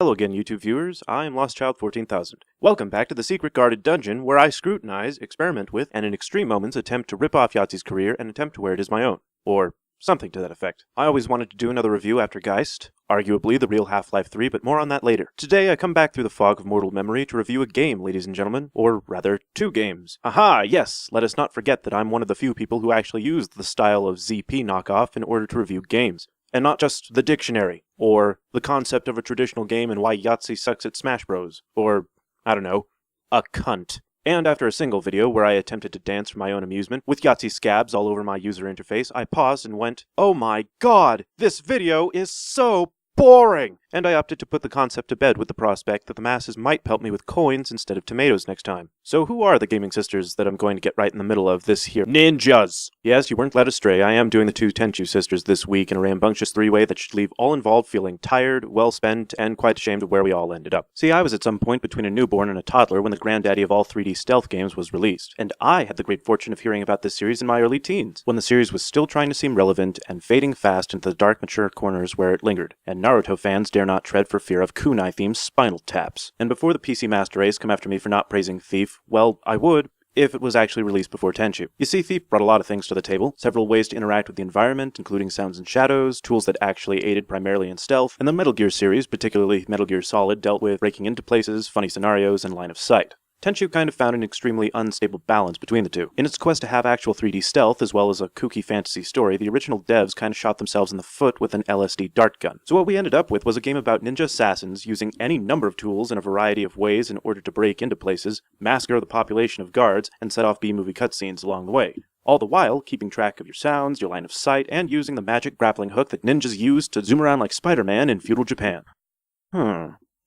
Hello again, YouTube viewers. I am Lost Child 14000. Welcome back to the secret guarded dungeon where I scrutinize, experiment with, and in extreme moments attempt to rip off Yahtzee's career and attempt to wear it as my own. Or something to that effect. I always wanted to do another review after Geist, arguably the real Half-Life 3, but more on that later. Today I come back through the fog of mortal memory to review a game, ladies and gentlemen, or rather, two games. Aha, yes! Let us not forget that I'm one of the few people who actually used the style of ZP knockoff in order to review games. And not just the dictionary, or the concept of a traditional game and why Yahtzee sucks at Smash Bros, or, I don't know, a cunt. And after a single video where I attempted to dance for my own amusement, with Yahtzee scabs all over my user interface, I paused and went, "Oh my god, this video is so boring!" And I opted to put the concept to bed with the prospect that the masses might pelt me with coins instead of tomatoes next time. So who are the gaming sisters that I'm going to get right in the middle of this here? Ninjas! Yes, you weren't led astray. I am doing the two Tenchu sisters this week in a rambunctious three-way that should leave all involved feeling tired, well spent, and quite ashamed of where we all ended up. See, I was at some point between a newborn and a toddler when the granddaddy of all 3D stealth games was released, and I had the great fortune of hearing about this series in my early teens, when the series was still trying to seem relevant and fading fast into the dark mature corners where it lingered, and Naruto fans dare not tread for fear of kunai-themed spinal taps. And before the PC Master Race come after me for not praising Thief, well, I would, if it was actually released before Tenchu. You see, Thief brought a lot of things to the table, several ways to interact with the environment, including sounds and shadows, tools that actually aided primarily in stealth, and the Metal Gear series, particularly Metal Gear Solid, dealt with breaking into places, funny scenarios, and line of sight. Tenchu kind of found an extremely unstable balance between the two. In its quest to have actual 3D stealth, as well as a kooky fantasy story, the original devs kind of shot themselves in the foot with an LSD dart gun. So what we ended up with was a game about ninja assassins using any number of tools in a variety of ways in order to break into places, massacre the population of guards, and set off B-movie cutscenes along the way. All the while, keeping track of your sounds, your line of sight, and using the magic grappling hook that ninjas use to zoom around like Spider-Man in feudal Japan.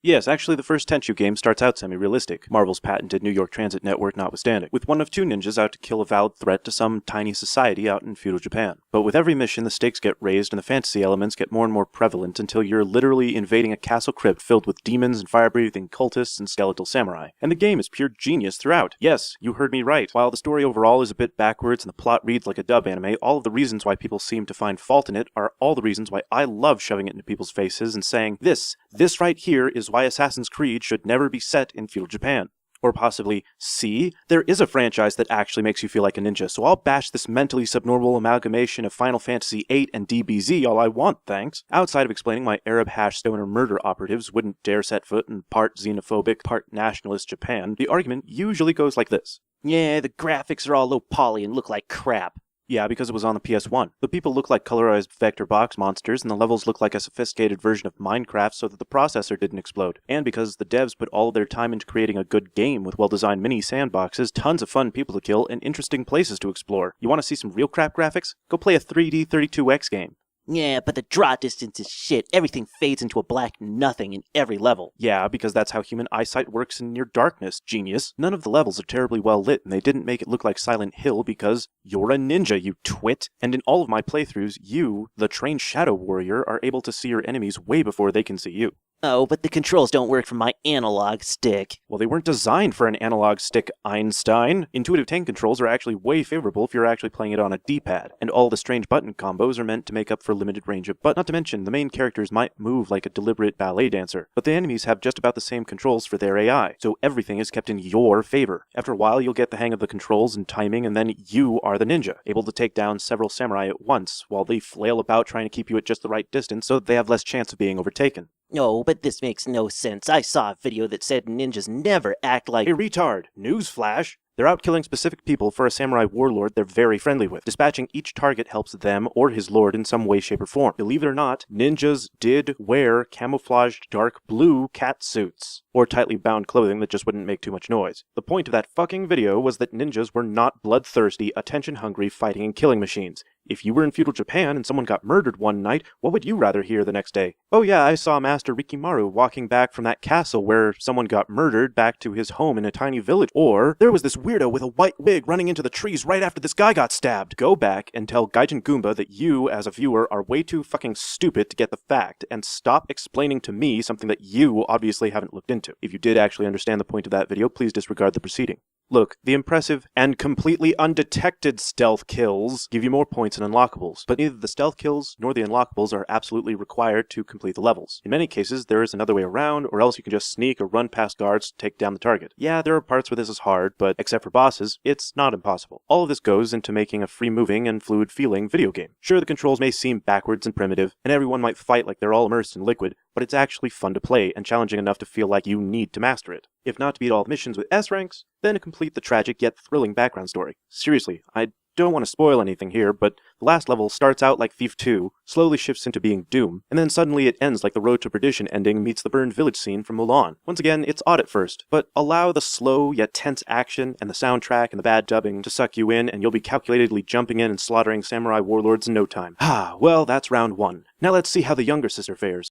Yes, actually the first Tenchu game starts out semi-realistic, Marvel's patented New York Transit network notwithstanding, with one of two ninjas out to kill a valid threat to some tiny society out in feudal Japan. But with every mission, the stakes get raised and the fantasy elements get more and more prevalent until you're literally invading a castle crypt filled with demons and fire-breathing cultists and skeletal samurai. And the game is pure genius throughout. Yes, you heard me right. While the story overall is a bit backwards and the plot reads like a dub anime, all of the reasons why people seem to find fault in it are all the reasons why I love shoving it into people's faces and saying, this right here is why Assassin's Creed should never be set in feudal Japan. Or possibly, see, there is a franchise that actually makes you feel like a ninja, so I'll bash this mentally subnormal amalgamation of Final Fantasy VIII and DBZ all I want, thanks. Outside of explaining why Arab hash stoner murder operatives wouldn't dare set foot in part xenophobic, part nationalist Japan, the argument usually goes like this. Yeah, the graphics are all low poly and look like crap. Yeah, because it was on the PS1. The people look like colorized vector box monsters, and the levels look like a sophisticated version of Minecraft so that the processor didn't explode. And because the devs put all of their time into creating a good game with well-designed mini sandboxes, tons of fun people to kill, and interesting places to explore. You want to see some real crap graphics? Go play a 3D 32X game. Yeah, but the draw distance is shit. Everything fades into a black nothing in every level. Yeah, because that's how human eyesight works in near darkness, genius. None of the levels are terribly well lit, and they didn't make it look like Silent Hill because you're a ninja, you twit. And in all of my playthroughs, you, the trained shadow warrior, are able to see your enemies way before they can see you. Oh, but the controls don't work from my analog stick. Well, they weren't designed for an analog stick, Einstein. Intuitive tank controls are actually way favorable if you're actually playing it on a D-pad, and all the strange button combos are meant to make up for limited range of buttons. Not to mention, the main characters might move like a deliberate ballet dancer, but the enemies have just about the same controls for their AI, so everything is kept in your favor. After a while, you'll get the hang of the controls and timing, and then you are the ninja, able to take down several samurai at once, while they flail about trying to keep you at just the right distance so that they have less chance of being overtaken. No, but this makes no sense. I saw a video that said ninjas never act like— Hey, retard! Newsflash! They're out killing specific people for a samurai warlord they're very friendly with. Dispatching each target helps them or his lord in some way, shape, or form. Believe it or not, ninjas did wear camouflaged dark blue cat suits, or tightly bound clothing that just wouldn't make too much noise. The point of that fucking video was that ninjas were not bloodthirsty, attention-hungry fighting and killing machines. If you were in feudal Japan and someone got murdered one night, what would you rather hear the next day? Oh yeah, I saw Master Rikimaru walking back from that castle where someone got murdered back to his home in a tiny village. Or, there was this weirdo with a white wig running into the trees right after this guy got stabbed. Go back and tell Gaijin Goomba that you, as a viewer, are way too fucking stupid to get the fact, and stop explaining to me something that you obviously haven't looked into. If you did actually understand the point of that video, please disregard the proceeding. Look, the impressive and completely undetected stealth kills give you more points and unlockables, but neither the stealth kills nor the unlockables are absolutely required to complete the levels. In many cases, there is another way around, or else you can just sneak or run past guards to take down the target. Yeah, there are parts where this is hard, but except for bosses, it's not impossible. All of this goes into making a free-moving and fluid-feeling video game. Sure, the controls may seem backwards and primitive, and everyone might fight like they're all immersed in liquid, but it's actually fun to play and challenging enough to feel like you need to master it. If not to beat all the missions with S ranks, then to complete the tragic yet thrilling background story. Seriously, I don't want to spoil anything here, but the last level starts out like Thief 2, slowly shifts into being Doom, and then suddenly it ends like the Road to Perdition ending meets the Burned Village scene from Mulan. Once again, it's odd at first, but allow the slow yet tense action and the soundtrack and the bad dubbing to suck you in, and you'll be calculatedly jumping in and slaughtering samurai warlords in no time. Well, that's round 1. Now let's see how the younger sister fares.